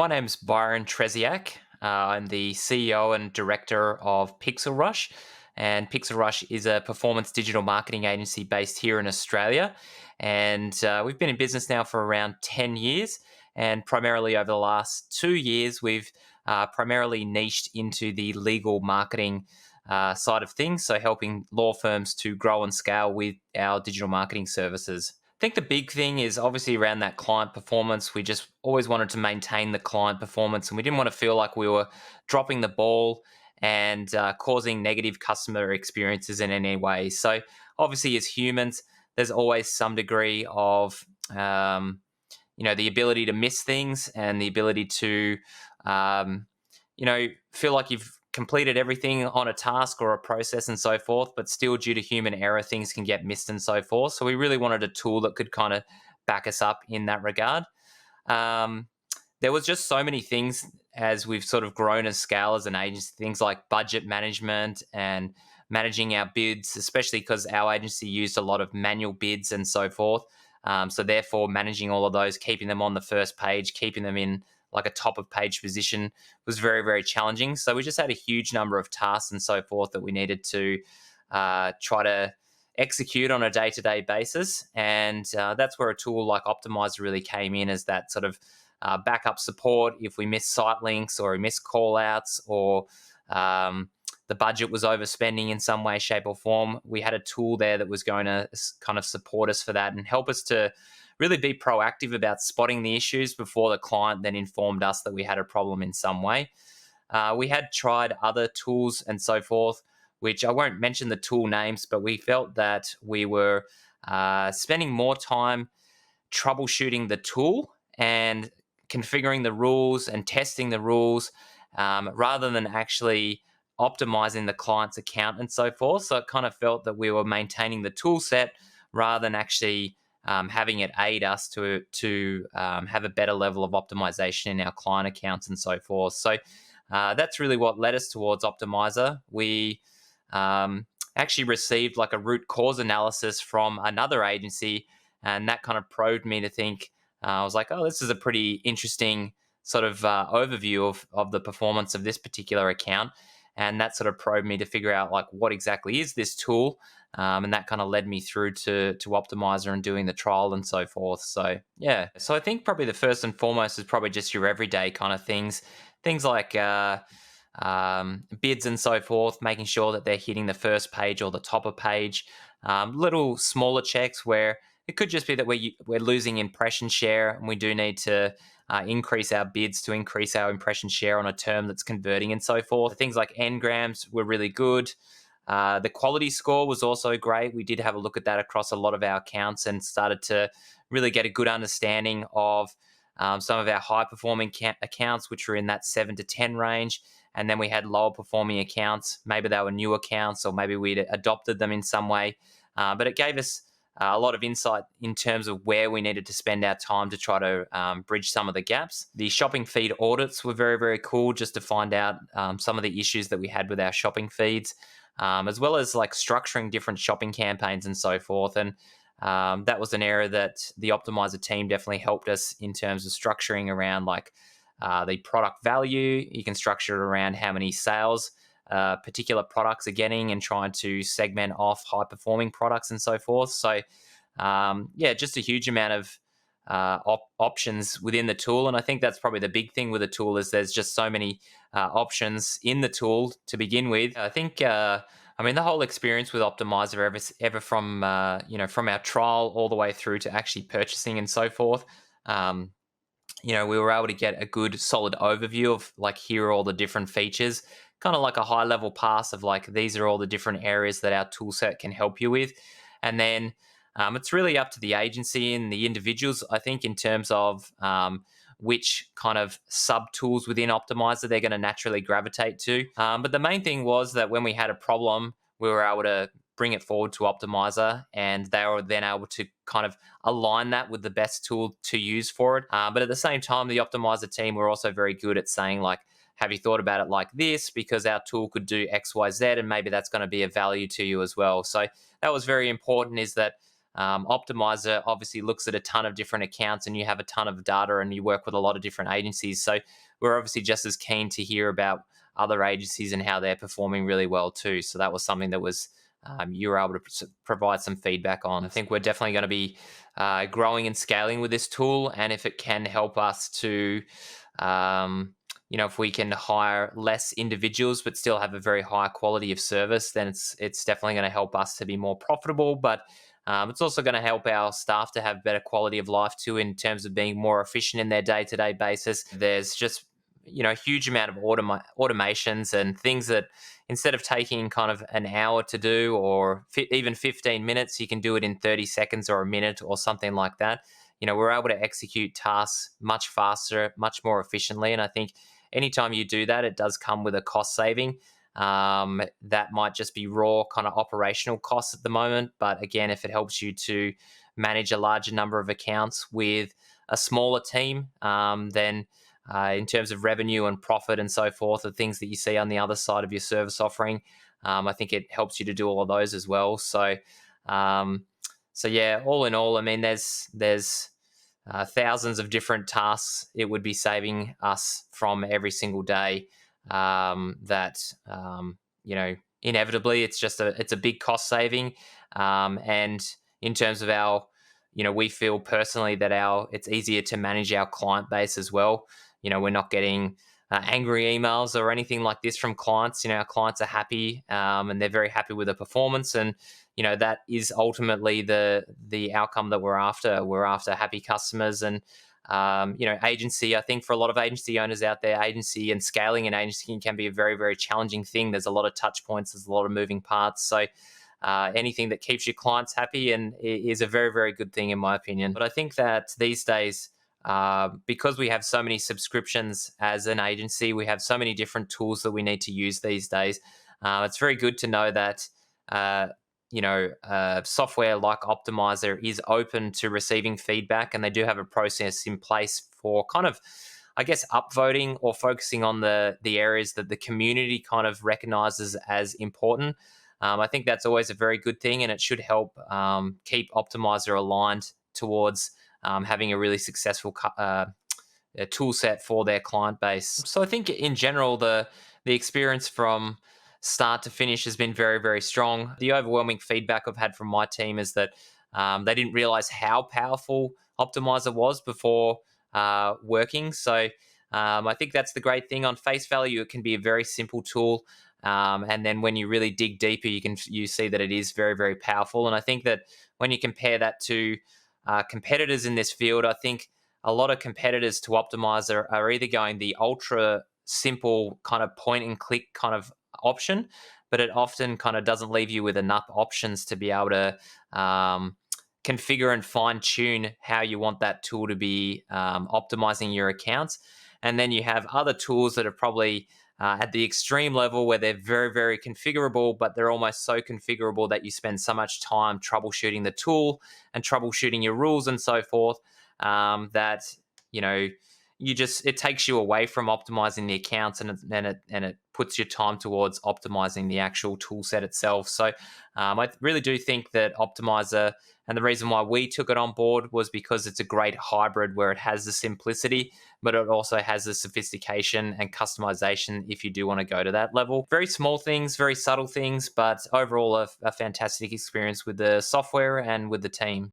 my name's Byron Treziak. I'm the CEO and director of PixelRush. And PixelRush is a performance digital marketing agency based here in Australia. And we've been in business now for around 10 years. And primarily over the last 2 years, we've primarily niched into the legal marketing side of things. So helping law firms to grow and scale with our digital marketing services. I think the big thing is obviously around that client performance. We just always wanted to maintain the client performance, and we didn't want to feel like we were dropping the ball and causing negative customer experiences in any way. So, obviously, as humans, there's always some degree of the ability to miss things and the ability to feel like you've completed everything on a task or a process and so forth, but still due to human error, things can get missed and so forth. So we really wanted a tool that could kind of back us up in that regard. Um, there was just so many things as we've sort of grown and scale as an agency, things like budget management and managing our bids, especially because our agency used a lot of manual bids and so forth. So therefore, managing all of those, keeping them on the first page, keeping them in like a top of page position was very, very challenging. So we just had a huge number of tasks and so forth that we needed to try to execute on a day-to-day basis. And that's where a tool like Optmyzr really came in as that sort of backup support if we missed site links or we missed call outs or the budget was overspending in some way, shape or form. We had a tool there that was going to kind of support us for that and help us to really be proactive about spotting the issues before the client then informed us that we had a problem in some way. We had tried other tools and so forth, which I won't mention the tool names, but we felt that we were spending more time troubleshooting the tool and configuring the rules and testing the rules rather than actually optimizing the client's account and so forth. So it kind of felt that we were maintaining the tool set rather than actually having it aid us to have a better level of optimization in our client accounts and so forth. So that's really what led us towards Optmyzr. We actually received like a root cause analysis from another agency, and that kind of probed me to think, I was like, oh, this is a pretty interesting sort of overview of the performance of this particular account. And that sort of probed me to figure out like what exactly is this tool. And that kind of led me through to Optmyzr and doing the trial and so forth. So yeah, so I think probably the first and foremost is probably just your everyday kind of things like bids and so forth, making sure that they're hitting the first page or the top of page. Little smaller checks where it could just be that we're losing impression share and we do need to increase our bids to increase our impression share on a term that's converting and so forth. Things like n-grams were really good. The quality score was also great. We did have a look at that across a lot of our accounts and started to really get a good understanding of some of our high-performing accounts, which were in that 7 to 10 range. And then we had lower-performing accounts. Maybe they were new accounts or maybe we'd adopted them in some way. But it gave us a lot of insight in terms of where we needed to spend our time to try to bridge some of the gaps. The shopping feed audits were very, very cool just to find out some of the issues that we had with our shopping feeds. As well as like structuring different shopping campaigns and so forth. And that was an area that the Optmyzr team definitely helped us in terms of structuring around like the product value. You can structure it around how many sales particular products are getting and trying to segment off high performing products and so forth. So just a huge amount of options within the tool. And I think that's probably the big thing with the tool is there's just so many options in the tool to begin with. I think, the whole experience with Optmyzr ever from, from our trial all the way through to actually purchasing and so forth, we were able to get a good solid overview of like, here are all the different features, kind of like a high level pass of like, these are all the different areas that our tool set can help you with. And then it's really up to the agency and the individuals, I think, in terms of which kind of sub-tools within Optmyzr they're going to naturally gravitate to. But the main thing was that when we had a problem, we were able to bring it forward to Optmyzr, and they were then able to kind of align that with the best tool to use for it. But at the same time, the Optmyzr team were also very good at saying like, have you thought about it like this? Because our tool could do X, Y, Z, and maybe that's going to be of value to you as well. So that was very important, is that Optmyzr obviously looks at a ton of different accounts, and you have a ton of data, and you work with a lot of different agencies. So we're obviously just as keen to hear about other agencies and how they're performing really well too. So that was something that was you were able to provide some feedback on. I think we're definitely going to be growing and scaling with this tool, and if it can help us to if we can hire less individuals but still have a very high quality of service, then it's definitely going to help us to be more profitable. But it's also going to help our staff to have better quality of life too, in terms of being more efficient in their day-to-day basis. There's just a huge amount of automations and things that, instead of taking kind of an hour to do, or even 15 minutes, you can do it in 30 seconds or a minute or something like that. We're able to execute tasks much faster, much more efficiently. And I think anytime you do that, it does come with a cost saving. That might just be raw kind of operational costs at the moment. But again, if it helps you to manage a larger number of accounts with a smaller team, then in terms of revenue and profit and so forth, the things that you see on the other side of your service offering, I think it helps you to do all of those as well. So yeah, all in all, I mean, there's thousands of different tasks it would be saving us from every single day. Inevitably, it's a big cost saving. And in terms of our, we feel personally that it's easier to manage our client base as well. We're not getting angry emails or anything like this from clients. Our clients are happy, and they're very happy with the performance, and that is ultimately the outcome that we're after. We're after happy customers. And agency, I think for a lot of agency owners out there, agency and scaling an agency can be a very, very challenging thing. There's a lot of touch points, there's a lot of moving parts. So anything that keeps your clients happy and is a very, very good thing in my opinion. But I think that these days, because we have so many subscriptions as an agency, we have so many different tools that we need to use these days. It's very good to know that software like Optmyzr is open to receiving feedback, and they do have a process in place for kind of, I guess, upvoting or focusing on the areas that the community kind of recognizes as important. I think that's always a very good thing, and it should help keep Optmyzr aligned towards having a really successful tool set for their client base. So I think in general, the experience from start to finish has been very, very strong. The overwhelming feedback I've had from my team is that they didn't realize how powerful Optmyzr was before working. So I think that's the great thing. On face value, it can be a very simple tool. And then when you really dig deeper, you see that it is very, very powerful. And I think that when you compare that to competitors in this field, I think a lot of competitors to Optmyzr are either going the ultra simple kind of point and click kind of option, but it often kind of doesn't leave you with enough options to be able to configure and fine tune how you want that tool to be optimizing your accounts. And then you have other tools that are probably at the extreme level where they're very, very configurable, but they're almost so configurable that you spend so much time troubleshooting the tool and troubleshooting your rules and so forth, that it takes you away from optimizing the accounts, and it puts your time towards optimizing the actual tool set itself. So I really do think that Optmyzr, and the reason why we took it on board was because it's a great hybrid where it has the simplicity, but it also has the sophistication and customization if you do want to go to that level. Very small things, very subtle things, but overall a fantastic experience with the software and with the team.